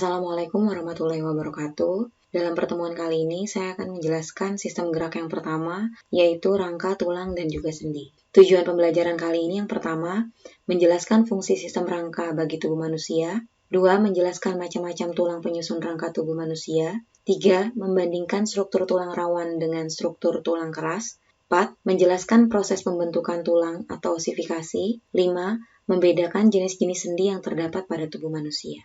Assalamualaikum warahmatullahi wabarakatuh. Dalam pertemuan kali ini, saya akan menjelaskan sistem gerak yang pertama, yaitu rangka, tulang, dan juga sendi. Tujuan pembelajaran kali ini yang pertama, menjelaskan fungsi sistem rangka bagi tubuh manusia. 2. Menjelaskan macam-macam tulang penyusun rangka tubuh manusia. 3. Membandingkan struktur tulang rawan dengan struktur tulang keras. 4. Menjelaskan proses pembentukan tulang atau osifikasi. 5. Membedakan jenis-jenis sendi yang terdapat pada tubuh manusia.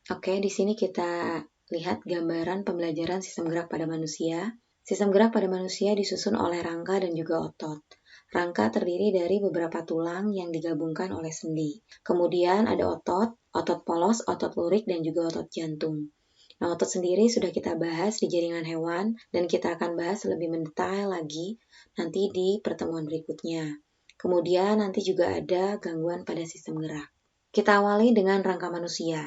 Oke, di sini kita lihat gambaran pembelajaran sistem gerak pada manusia. Sistem gerak pada manusia disusun oleh rangka dan juga otot. Rangka terdiri dari beberapa tulang yang digabungkan oleh sendi. Kemudian ada otot polos, otot lurik, dan juga otot jantung. Nah, otot sendiri sudah kita bahas di jaringan hewan, dan kita akan bahas lebih mendetail lagi nanti di pertemuan berikutnya. Kemudian nanti juga ada gangguan pada sistem gerak. Kita awali dengan rangka manusia.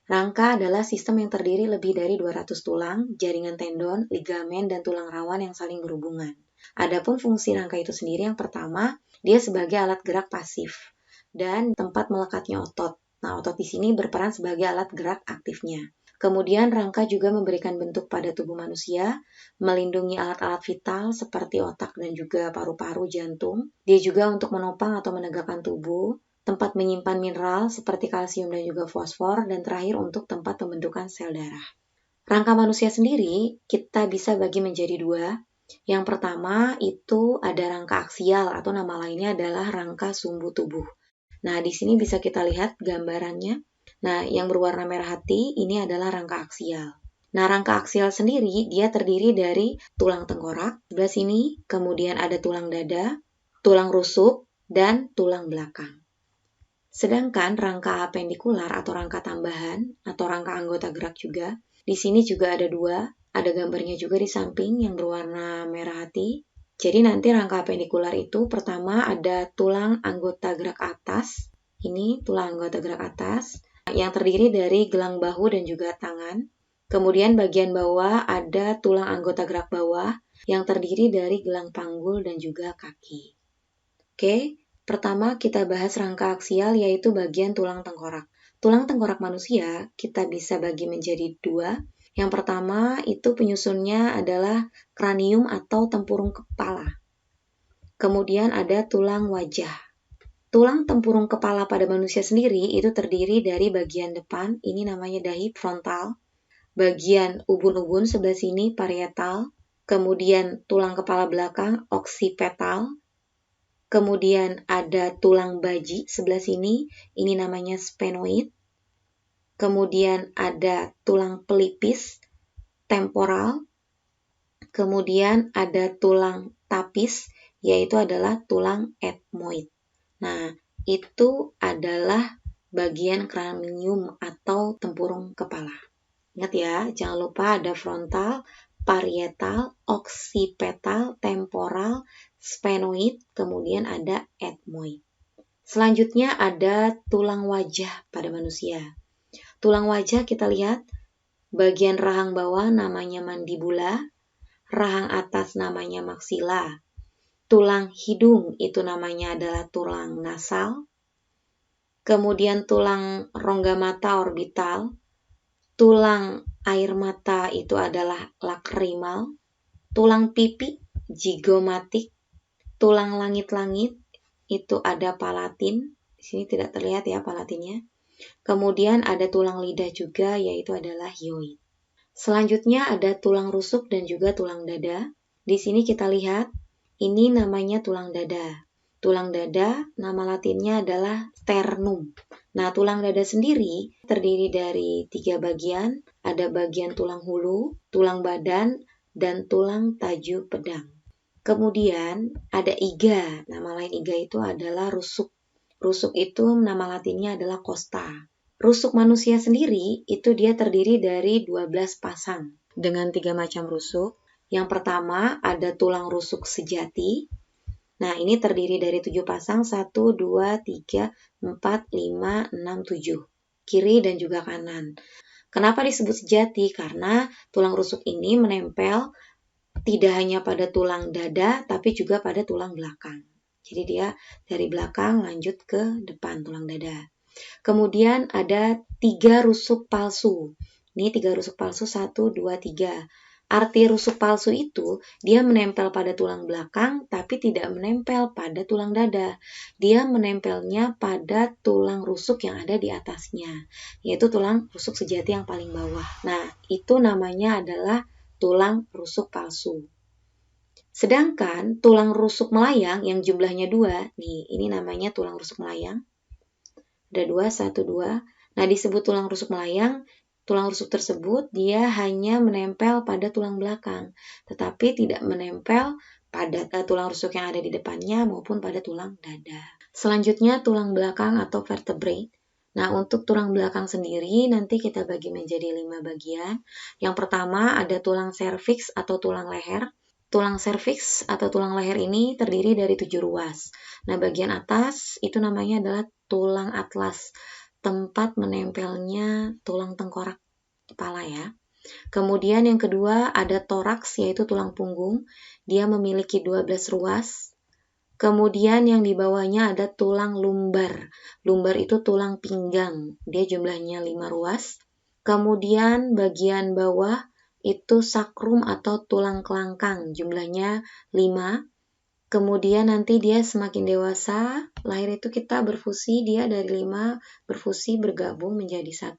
Rangka adalah sistem yang terdiri lebih dari 200 tulang, jaringan tendon, ligamen, dan tulang rawan yang saling berhubungan. Adapun fungsi rangka itu sendiri yang pertama, dia sebagai alat gerak pasif dan tempat melekatnya otot. Nah, otot di sini berperan sebagai alat gerak aktifnya. Kemudian rangka juga memberikan bentuk pada tubuh manusia, melindungi alat-alat vital seperti otak dan juga paru-paru, jantung. Dia juga untuk menopang atau menegakkan tubuh, tempat menyimpan mineral seperti kalsium dan juga fosfor, dan terakhir untuk tempat pembentukan sel darah. Rangka manusia sendiri kita bisa bagi menjadi dua. Yang pertama itu ada rangka aksial atau nama lainnya adalah rangka sumbu tubuh. Nah, di sini bisa kita lihat gambarannya. Nah, yang berwarna merah hati ini adalah rangka aksial. Nah, rangka aksial sendiri dia terdiri dari tulang tengkorak sebelah sini, kemudian ada tulang dada, tulang rusuk, dan tulang belakang. Sedangkan rangka apendikular atau rangka tambahan atau rangka anggota gerak juga, di sini juga ada dua, ada gambarnya juga di samping yang berwarna merah hati. Jadi nanti rangka apendikular itu pertama ada tulang anggota gerak atas, ini tulang anggota gerak atas, yang terdiri dari gelang bahu dan juga tangan. Kemudian bagian bawah ada tulang anggota gerak bawah yang terdiri dari gelang panggul dan juga kaki. Oke. Pertama kita bahas rangka aksial yaitu bagian tulang tengkorak. Tulang tengkorak manusia kita bisa bagi menjadi dua. Yang pertama itu penyusunnya adalah kranium atau tempurung kepala. Kemudian ada tulang wajah. Tulang tempurung kepala pada manusia sendiri itu terdiri dari bagian depan, ini namanya dahi frontal. Bagian ubun-ubun sebelah sini parietal. Kemudian tulang kepala belakang oksipital. Kemudian ada tulang baji sebelah sini, ini namanya sphenoid. Kemudian ada tulang pelipis, temporal. Kemudian ada tulang tapis, yaitu adalah tulang ethmoid. Nah, itu adalah bagian kranium atau tempurung kepala. Ingat ya, jangan lupa ada frontal, parietal, oksipital, temporal, sphenoid, kemudian ada ethmoid. Selanjutnya ada tulang wajah pada manusia. Tulang wajah kita lihat, bagian rahang bawah namanya mandibula, rahang atas namanya maksila, tulang hidung itu namanya adalah tulang nasal, kemudian tulang rongga mata orbital, tulang air mata itu adalah lakrimal, tulang pipi zigomatik, tulang langit-langit itu ada palatin. Di sini tidak terlihat ya palatinnya. Kemudian ada tulang lidah juga yaitu adalah hyoid. Selanjutnya ada tulang rusuk dan juga tulang dada. Di sini kita lihat ini namanya tulang dada. Tulang dada nama latinnya adalah sternum. Nah, tulang dada sendiri terdiri dari 3 bagian. Ada bagian tulang hulu, tulang badan, dan tulang taju pedang. Kemudian ada iga, nama lain iga itu adalah rusuk. Rusuk itu nama latinnya adalah costa. Rusuk manusia sendiri itu dia terdiri dari 12 pasang dengan 3 macam rusuk. Yang pertama ada tulang rusuk sejati. Nah, ini terdiri dari 7 pasang, 1, 2, 3, 4, 5, 6, 7. Kiri dan juga kanan. Kenapa disebut sejati? Karena tulang rusuk ini menempel tidak hanya pada tulang dada, tapi juga pada tulang belakang. Jadi dia dari belakang lanjut ke depan tulang dada. Kemudian ada 3 rusuk palsu. Ini 3 rusuk palsu, 1, 2, 3. Arti rusuk palsu itu, dia menempel pada tulang belakang, tapi tidak menempel pada tulang dada. Dia menempelnya pada tulang rusuk yang ada di atasnya, yaitu tulang rusuk sejati yang paling bawah. Nah, itu namanya adalah tulang rusuk palsu. Sedangkan tulang rusuk melayang yang jumlahnya 2, nih ini namanya tulang rusuk melayang. Ada 2, 1, 2. Nah, disebut tulang rusuk melayang, tulang rusuk tersebut dia hanya menempel pada tulang belakang, tetapi tidak menempel pada tulang rusuk yang ada di depannya maupun pada tulang dada. Selanjutnya tulang belakang atau vertebrae. Nah, untuk tulang belakang sendiri nanti kita bagi menjadi 5 bagian. Yang pertama ada tulang serviks atau tulang leher. Tulang serviks atau tulang leher ini terdiri dari 7 ruas. Nah, bagian atas itu namanya adalah tulang atlas, tempat menempelnya tulang tengkorak kepala ya. Kemudian yang kedua ada toraks, yaitu tulang punggung. Dia memiliki 12 ruas. Kemudian yang di bawahnya ada tulang lumbar. Lumbar itu tulang pinggang. Dia jumlahnya 5 ruas. Kemudian bagian bawah itu sakrum atau tulang kelangkang, jumlahnya 5. Kemudian nanti dia semakin dewasa, lahir itu kita berfusi, dia dari 5 berfusi bergabung menjadi 1.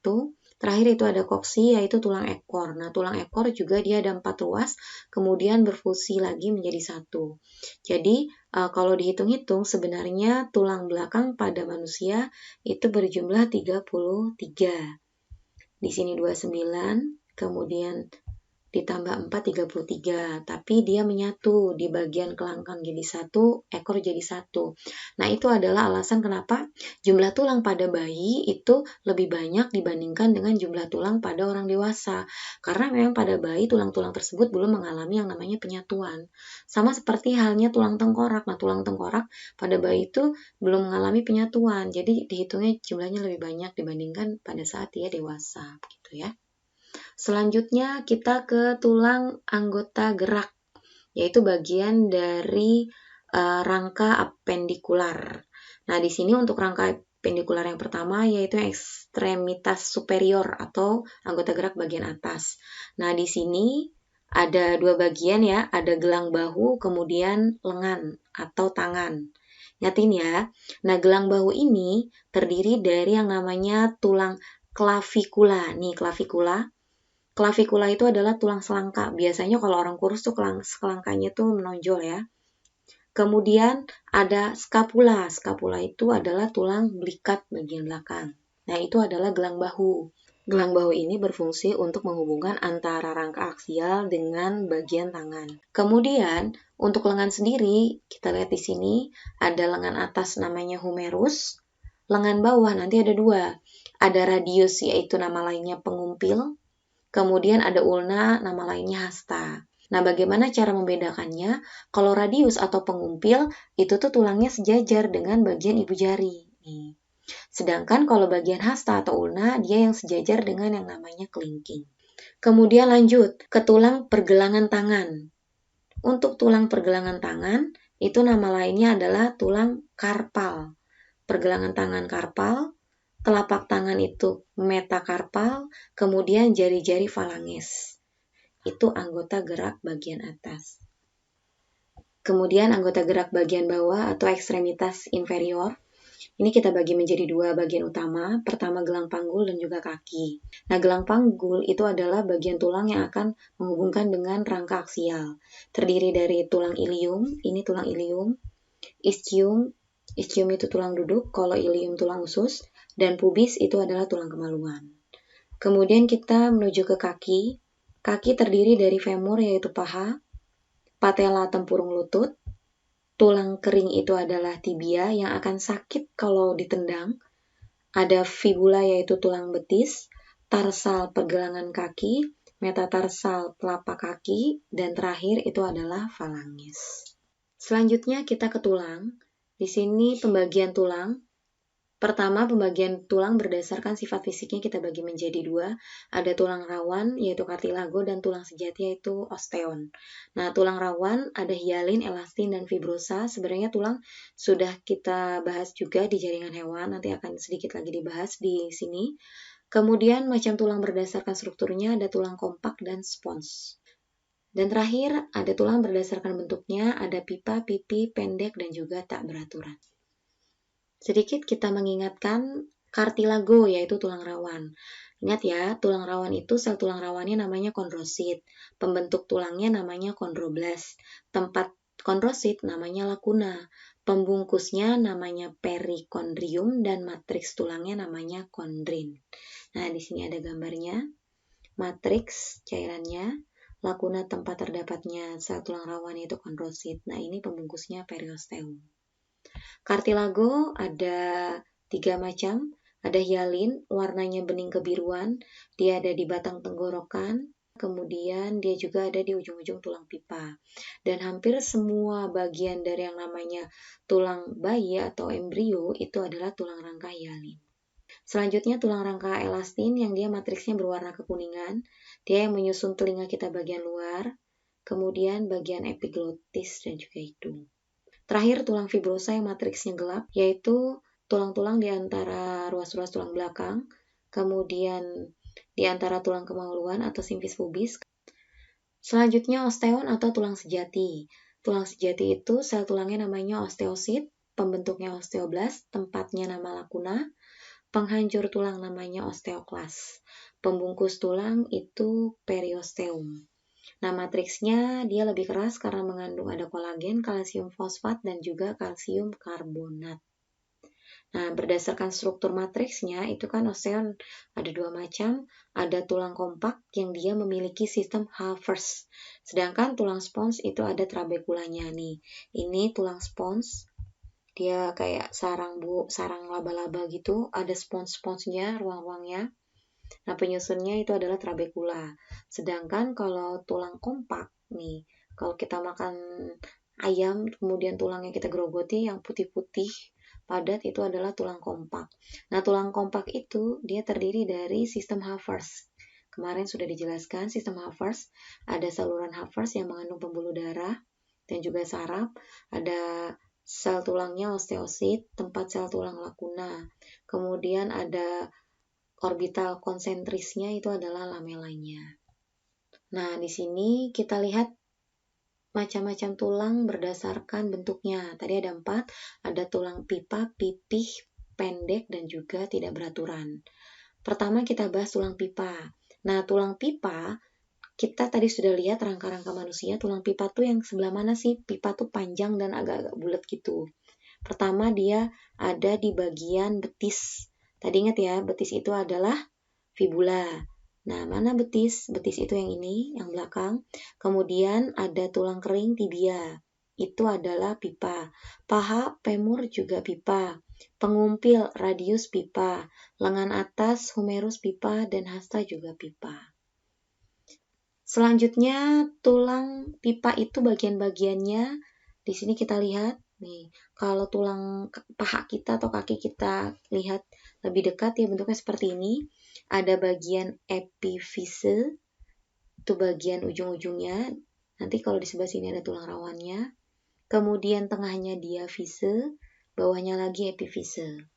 Terakhir itu ada koksi, yaitu tulang ekor. Nah, tulang ekor juga dia ada 4 ruas, kemudian berfusi lagi menjadi 1. Jadi, kalau dihitung-hitung sebenarnya tulang belakang pada manusia itu berjumlah 33. Di sini 29, kemudian ditambah 4, 33. Tapi dia menyatu di bagian kelangkang jadi 1, ekor jadi 1. Nah, itu adalah alasan kenapa jumlah tulang pada bayi itu lebih banyak dibandingkan dengan jumlah tulang pada orang dewasa. Karena memang pada bayi tulang-tulang tersebut belum mengalami yang namanya penyatuan. Sama seperti halnya tulang tengkorak. Nah, tulang tengkorak pada bayi itu belum mengalami penyatuan. Jadi dihitungnya jumlahnya lebih banyak dibandingkan pada saat dia dewasa, gitu ya. Selanjutnya kita ke tulang anggota gerak, yaitu bagian dari rangka apendikular. Nah, di sini untuk rangka apendikular yang pertama yaitu ekstremitas superior atau anggota gerak bagian atas. Nah, di sini ada 2 bagian ya, ada gelang bahu kemudian lengan atau tangan. Ingatin ya. Nah, gelang bahu ini terdiri dari yang namanya tulang klavikula. Nih, klavikula. Klavikula itu adalah tulang selangka. Biasanya kalau orang kurus tuh selangkanya tuh menonjol ya. Kemudian ada skapula. Skapula itu adalah tulang belikat bagian belakang. Nah, itu adalah gelang bahu. Gelang bahu ini berfungsi untuk menghubungkan antara rangka aksial dengan bagian tangan. Kemudian, untuk lengan sendiri, kita lihat di sini ada lengan atas namanya humerus. Lengan bawah nanti ada 2. Ada radius, yaitu nama lainnya pengumpil. Kemudian ada ulna, nama lainnya hasta. Nah, bagaimana cara membedakannya? Kalau radius atau pengumpil, itu tuh tulangnya sejajar dengan bagian ibu jari. Nih. Sedangkan kalau bagian hasta atau ulna, dia yang sejajar dengan yang namanya kelingking. Kemudian lanjut ke tulang pergelangan tangan. Untuk tulang pergelangan tangan, itu nama lainnya adalah tulang karpal. Pergelangan tangan karpal, telapak tangan itu metakarpal, kemudian jari-jari falanges. Itu anggota gerak bagian atas. Kemudian anggota gerak bagian bawah atau ekstremitas inferior. Ini kita bagi menjadi 2 bagian utama. Pertama gelang panggul dan juga kaki. Nah, gelang panggul itu adalah bagian tulang yang akan menghubungkan dengan rangka aksial. Terdiri dari tulang ilium, ini tulang ilium, ischium itu tulang duduk, kalau ilium tulang usus, dan pubis itu adalah tulang kemaluan. Kemudian kita menuju ke kaki. Kaki terdiri dari femur yaitu paha, patella tempurung lutut, tulang kering itu adalah tibia yang akan sakit kalau ditendang, ada fibula yaitu tulang betis, tarsal pergelangan kaki, metatarsal telapak kaki, dan terakhir itu adalah falanges. Selanjutnya kita ke tulang. Di sini pembagian tulang. Pertama, pembagian tulang berdasarkan sifat fisiknya kita bagi menjadi dua. Ada tulang rawan, yaitu kartilago, dan tulang sejati, yaitu osteon. Nah, tulang rawan ada hialin, elastin, dan fibrosa. Sebenarnya tulang sudah kita bahas juga di jaringan hewan, nanti akan sedikit lagi dibahas di sini. Kemudian, macam tulang berdasarkan strukturnya ada tulang kompak dan spons. Dan terakhir, ada tulang berdasarkan bentuknya, ada pipa, pipi, pendek, dan juga tak beraturan. Sedikit kita mengingatkan kartilago, yaitu tulang rawan. Ingat ya, tulang rawan itu sel tulang rawannya namanya kondrosit. Pembentuk tulangnya namanya kondroblast. Tempat kondrosit namanya lakuna. Pembungkusnya namanya perikondrium dan matriks tulangnya namanya kondrin. Nah, di sini ada gambarnya. Matriks cairannya, lakuna tempat terdapatnya sel tulang rawan yaitu kondrosit. Nah, ini pembungkusnya periosteum. Kartilago ada 3 macam, ada hialin, warnanya bening kebiruan, dia ada di batang tenggorokan, kemudian dia juga ada di ujung-ujung tulang pipa. Dan hampir semua bagian dari yang namanya tulang bayi atau embrio itu adalah tulang rangka hialin. Selanjutnya tulang rangka elastin yang dia matriksnya berwarna kekuningan, dia yang menyusun telinga kita bagian luar, kemudian bagian epiglotis dan juga hidung. Terakhir, tulang fibrosa yang matriksnya gelap, yaitu tulang-tulang di antara ruas-ruas tulang belakang, kemudian di antara tulang kemaluan atau simfis pubis. Selanjutnya, osteon atau tulang sejati. Tulang sejati itu sel tulangnya namanya osteosit, pembentuknya osteoblast, tempatnya nama lakuna, penghancur tulang namanya osteoklas, pembungkus tulang itu periosteum. Nah, matriksnya dia lebih keras karena mengandung ada kolagen, kalsium fosfat, dan juga kalsium karbonat. Nah, berdasarkan struktur matriksnya, itu kan osteon ada 2 macam, ada tulang kompak yang dia memiliki sistem Havertz, sedangkan tulang spons itu ada trabekulanya nih. Ini tulang spons, dia kayak sarang laba-laba gitu, ada spons-sponsnya, ruang-ruangnya. Nah, penyusunnya itu adalah trabekula. Sedangkan kalau tulang kompak nih, kalau kita makan ayam, kemudian tulangnya kita gerogoti, yang putih-putih, padat itu adalah tulang kompak. Nah, tulang kompak itu dia terdiri dari sistem Havertz. Kemarin sudah dijelaskan sistem Havertz, ada saluran Havertz yang mengandung pembuluh darah dan juga saraf, ada sel tulangnya osteosit, tempat sel tulang lakuna. Kemudian ada orbital konsentrisnya itu adalah lamelanya. Nah, di sini kita lihat macam-macam tulang berdasarkan bentuknya. Tadi ada 4, ada tulang pipa, pipih, pendek, dan juga tidak beraturan. Pertama kita bahas tulang pipa. Nah, tulang pipa, kita tadi sudah lihat rangka-rangka manusia, tulang pipa tuh yang sebelah mana sih? Pipa tuh panjang dan agak-agak bulat gitu. Pertama dia ada di bagian betis. Tadi ingat ya, betis itu adalah fibula. Nah, mana betis? Betis itu yang ini, yang belakang. Kemudian ada tulang kering tibia. Itu adalah pipa. Paha, femur juga pipa. Pengumpil, radius pipa. Lengan atas, humerus pipa, dan hasta juga pipa. Selanjutnya, tulang pipa itu bagian-bagiannya. Di sini kita lihat. Nih, kalau tulang paha kita atau kaki kita lihat lebih dekat ya bentuknya seperti ini. Ada bagian epifise, itu bagian ujung-ujungnya. Nanti kalau di sebelah sini ada tulang rawannya. Kemudian tengahnya diafise, bawahnya lagi epifise.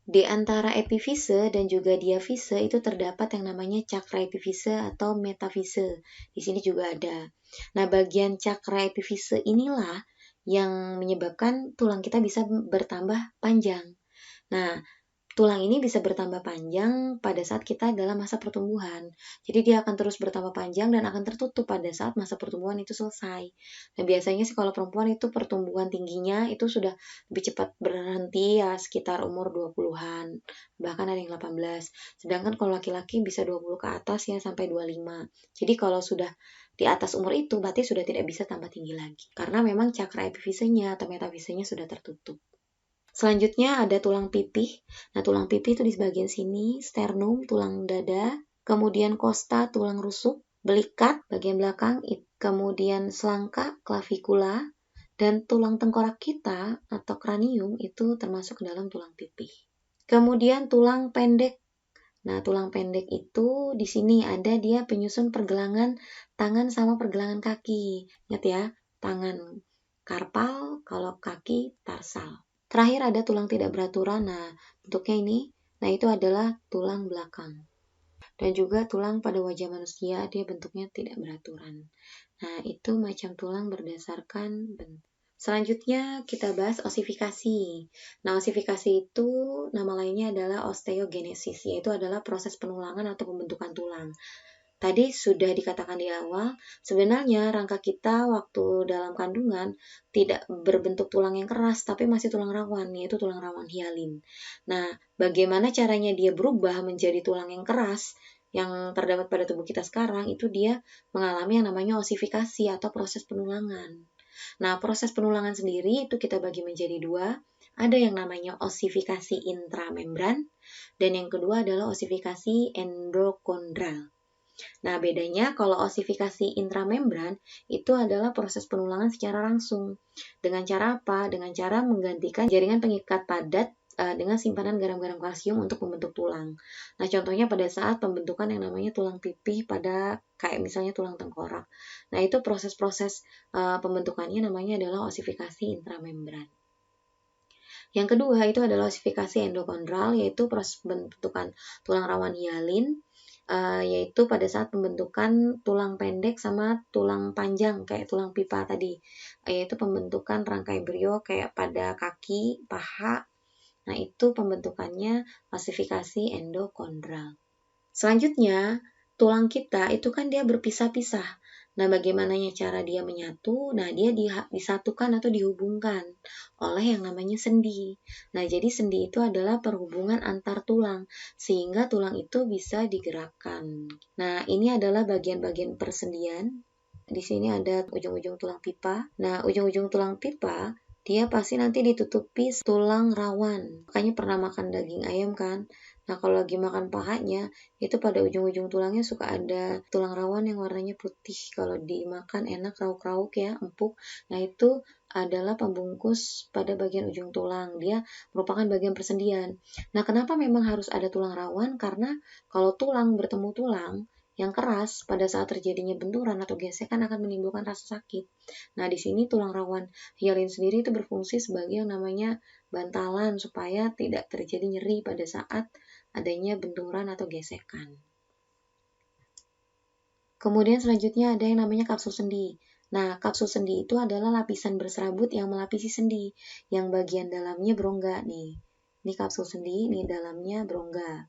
Di antara epifise dan juga diafise itu terdapat yang namanya cakra epifise atau metafise. Di sini juga ada. Nah, bagian cakra epifise inilah yang menyebabkan tulang kita bisa bertambah panjang. Nah, tulang ini bisa bertambah panjang pada saat kita dalam masa pertumbuhan. Jadi dia akan terus bertambah panjang dan akan tertutup pada saat masa pertumbuhan itu selesai. Dan biasanya sih kalau perempuan itu pertumbuhan tingginya itu sudah lebih cepat berhenti ya sekitar umur 20-an. Bahkan ada yang 18. Sedangkan kalau laki-laki bisa 20 ke atas ya sampai 25. Jadi kalau sudah di atas umur itu berarti sudah tidak bisa tambah tinggi lagi. Karena memang cakra epifisenya atau metafisenya sudah tertutup. Selanjutnya ada tulang pipih. Nah, tulang pipih itu di bagian sini, sternum, tulang dada, kemudian kosta, tulang rusuk, belikat, bagian belakang, kemudian selangka, klavikula, Dan tulang tengkorak kita atau kranium itu termasuk ke dalam tulang pipih. Kemudian tulang pendek. Nah, tulang pendek itu di sini ada dia penyusun pergelangan tangan sama pergelangan kaki. Ingat ya, tangan karpal, kalau kaki tarsal. Terakhir ada tulang tidak beraturan. Nah, bentuknya ini. Nah, itu adalah tulang belakang. Dan juga tulang pada wajah manusia, dia bentuknya tidak beraturan. Nah, itu macam tulang berdasarkan bentuk. Selanjutnya kita bahas osifikasi. Nah, osifikasi itu nama lainnya adalah osteogenesis, yaitu adalah proses penulangan atau pembentukan tulang. Tadi sudah dikatakan di awal, sebenarnya rangka kita waktu dalam kandungan tidak berbentuk tulang yang keras, tapi masih tulang rawan, yaitu tulang rawan hialin. Nah, bagaimana caranya dia berubah menjadi tulang yang keras, yang terdapat pada tubuh kita sekarang, itu dia mengalami yang namanya osifikasi atau proses penulangan. Nah, proses penulangan sendiri itu kita bagi menjadi dua. Ada yang namanya osifikasi intramembran, dan yang kedua adalah osifikasi endokondral. Nah, bedanya kalau osifikasi intramembran itu adalah proses penulangan secara langsung. Dengan cara apa? Dengan cara menggantikan jaringan pengikat padat dengan simpanan garam-garam kalsium untuk membentuk tulang. Nah, contohnya pada saat pembentukan yang namanya tulang pipih pada kayak misalnya tulang tengkorak. Nah, itu proses-proses pembentukannya namanya adalah osifikasi intramembran. Yang kedua itu adalah osifikasi endokondral, yaitu proses pembentukan tulang rawan hialin, yaitu pada saat pembentukan tulang pendek sama tulang panjang kayak tulang pipa tadi, yaitu pembentukan rangka embrio kayak pada kaki, paha. Nah, itu pembentukannya osifikasi endokondral. Selanjutnya, tulang kita itu kan dia berpisah-pisah. Nah, bagaimananya cara dia menyatu? Nah, dia disatukan atau dihubungkan oleh yang namanya sendi. Nah, jadi sendi itu adalah perhubungan antar tulang, sehingga tulang itu bisa digerakkan. Nah, ini adalah bagian-bagian persendian. Di sini ada ujung-ujung tulang pipa. Nah, ujung-ujung tulang pipa, dia pasti nanti ditutupi tulang rawan. Makanya pernah makan daging ayam kan? Nah, kalau lagi makan pahanya, itu pada ujung-ujung tulangnya suka ada tulang rawan yang warnanya putih. Kalau dimakan enak, rauk-rauk ya, empuk. Nah, itu adalah pembungkus pada bagian ujung tulang. Dia merupakan bagian persendian. Nah, kenapa memang harus ada tulang rawan? Karena kalau tulang bertemu tulang yang keras, pada saat terjadinya benturan atau gesekan akan menimbulkan rasa sakit. Nah, di sini tulang rawan hialin sendiri itu berfungsi sebagai yang namanya bantalan supaya tidak terjadi nyeri pada saat adanya benturan atau gesekan. Kemudian selanjutnya ada yang namanya kapsul sendi. Nah, kapsul sendi itu adalah lapisan berserabut yang melapisi sendi, yang bagian dalamnya berongga nih. Ini kapsul sendi, ini dalamnya berongga.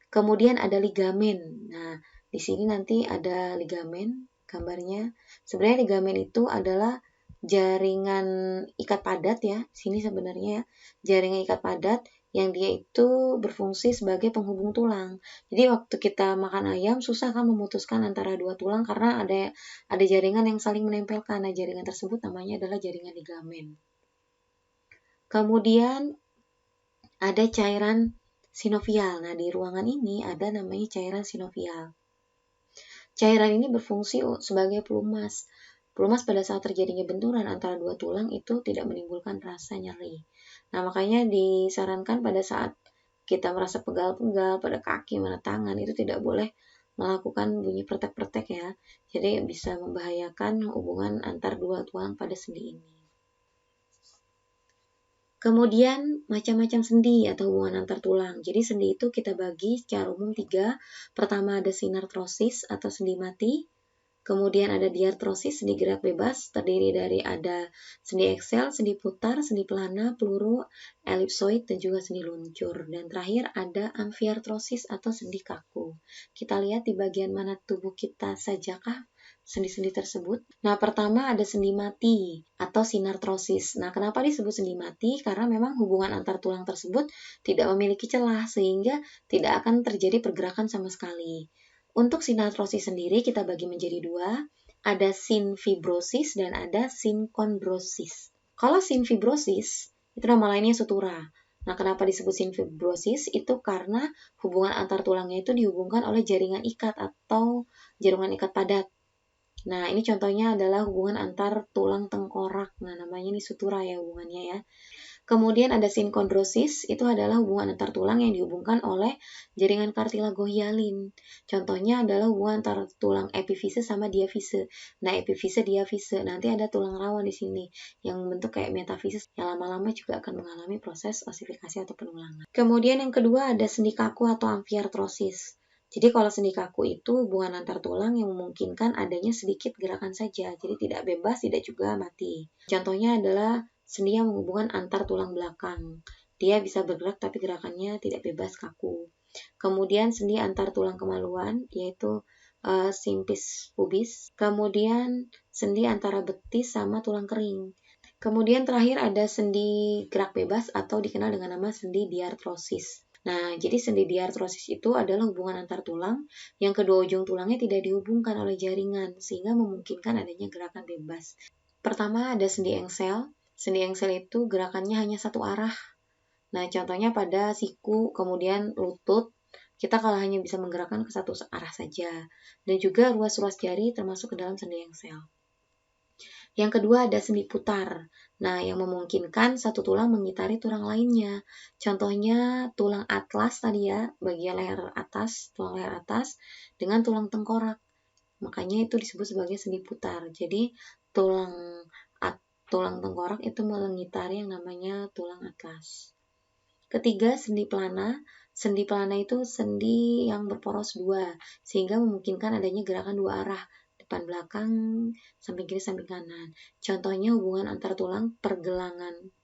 Kemudian ada ligamen. Nah, di sini nanti ada ligamen gambarnya. Sebenarnya ligamen itu adalah jaringan ikat padat ya. Sini sebenarnya ya, jaringan ikat padat yang dia itu berfungsi sebagai penghubung tulang. Jadi waktu kita makan ayam susah kan memutuskan antara dua tulang karena ada jaringan yang saling menempelkan. Nah, jaringan tersebut namanya adalah jaringan ligamen. Kemudian ada cairan sinovial. Nah, di ruangan ini ada namanya cairan sinovial. Cairan ini berfungsi sebagai pelumas. Pelumas pada saat terjadinya benturan antara dua tulang itu tidak menimbulkan rasa nyeri. Nah, makanya disarankan pada saat kita merasa pegal-pegal pada kaki, mana tangan, itu tidak boleh melakukan bunyi pretek-pretek ya. Jadi bisa membahayakan hubungan antar dua tulang pada sendi ini. Kemudian macam-macam sendi atau hubungan antar tulang. Jadi sendi itu kita bagi secara umum 3. Pertama ada sinartrosis atau sendi mati. Kemudian ada diartrosis, sendi gerak bebas, terdiri dari ada sendi eksel, sendi putar, sendi pelana, peluru, elipsoid, dan juga sendi luncur. Dan terakhir ada amfiartrosis atau sendi kaku. Kita lihat di bagian mana tubuh kita sajakah sendi-sendi tersebut. Nah, pertama ada sendi mati atau sinartrosis. Nah, kenapa disebut sendi mati? Karena memang hubungan antar tulang tersebut tidak memiliki celah sehingga tidak akan terjadi pergerakan sama sekali. Untuk sinartrosis sendiri kita bagi menjadi 2, ada sinfibrosis dan ada sinkondrosis. Kalau sinfibrosis, itu nama lainnya sutura. Nah, kenapa disebut sinfibrosis? Itu karena hubungan antar tulangnya itu dihubungkan oleh jaringan ikat atau jaringan ikat padat. Nah, ini contohnya adalah hubungan antar tulang tengkorak. Nah, namanya ini sutura ya hubungannya ya. Kemudian ada sinkondrosis, itu adalah hubungan antar tulang yang dihubungkan oleh jaringan kartilago hialin. Contohnya adalah hubungan antara tulang epifise sama diafise. Nah, epifise diafise, nanti ada tulang rawan di sini yang bentuk kayak metafisis yang lama-lama juga akan mengalami proses osifikasi atau penulangan. Kemudian yang kedua ada sendi kaku atau amfiartrosis. Jadi kalau sendi kaku itu hubungan antar tulang yang memungkinkan adanya sedikit gerakan saja, jadi tidak bebas, tidak juga mati. Contohnya adalah sendi yang menghubungkan antar tulang belakang. Dia bisa bergerak tapi gerakannya tidak bebas, kaku. Kemudian sendi antar tulang kemaluan, yaitu simpis pubis. Kemudian sendi antara betis sama tulang kering. Kemudian terakhir ada sendi gerak bebas atau dikenal dengan nama sendi diartrosis. Nah, jadi sendi diartrosis itu adalah hubungan antar tulang yang kedua ujung tulangnya tidak dihubungkan oleh jaringan sehingga memungkinkan adanya gerakan bebas. Pertama ada sendi engsel. Sendi engsel itu gerakannya hanya satu arah. Nah, contohnya pada siku, kemudian lutut, kita kalau hanya bisa menggerakkan ke satu arah saja. Dan juga ruas-ruas jari termasuk ke dalam sendi engsel. Yang kedua ada sendi putar. Nah, yang memungkinkan satu tulang mengitari tulang lainnya. Contohnya tulang atlas tadi ya, bagian leher atas, tulang leher atas dengan tulang tengkorak. Makanya itu disebut sebagai sendi putar. Jadi tulang tengkorak itu mengitari yang namanya tulang atlas. Ketiga, sendi pelana. Sendi pelana itu sendi yang berporos dua, sehingga memungkinkan adanya gerakan dua arah, depan belakang, samping kiri, samping kanan. Contohnya hubungan antar tulang pergelangan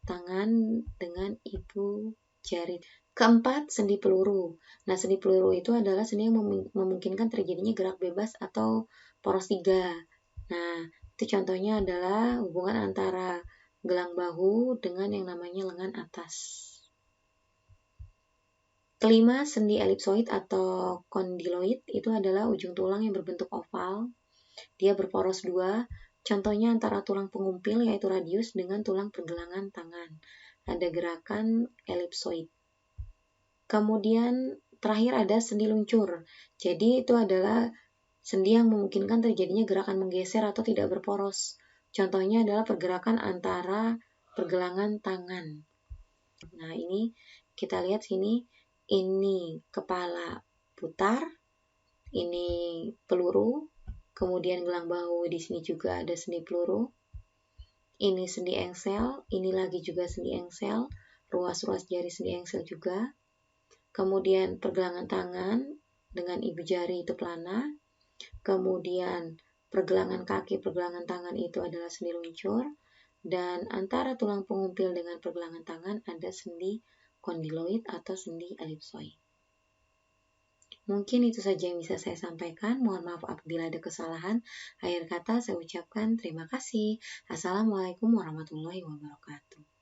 tangan dengan ibu jari. Keempat, sendi peluru. Nah, sendi peluru itu adalah sendi yang memungkinkan terjadinya gerak bebas atau poros tiga. Nah, itu contohnya adalah hubungan antara gelang bahu dengan yang namanya lengan atas. Kelima, sendi elipsoid atau kondiloid itu adalah ujung tulang yang berbentuk oval. Dia berporos dua. Contohnya antara tulang pengumpil yaitu radius dengan tulang pergelangan tangan. Ada gerakan elipsoid. Kemudian terakhir ada sendi luncur. Jadi itu adalah sendi yang memungkinkan terjadinya gerakan menggeser atau tidak berporos. Contohnya adalah pergerakan antara pergelangan tangan. Nah, ini kita lihat sini, ini kepala putar, ini peluru, kemudian gelang bahu di sini juga ada sendi peluru. Ini sendi engsel, ini lagi juga sendi engsel, ruas-ruas jari sendi engsel juga. Kemudian pergelangan tangan dengan ibu jari itu pelana. Kemudian pergelangan kaki, pergelangan tangan itu adalah sendi luncur. Dan antara tulang pengumpil dengan pergelangan tangan ada sendi kondiloid atau sendi elipsoid. Mungkin itu saja yang bisa saya sampaikan. Mohon maaf apabila ada kesalahan. Akhir kata saya ucapkan terima kasih. Assalamualaikum warahmatullahi wabarakatuh.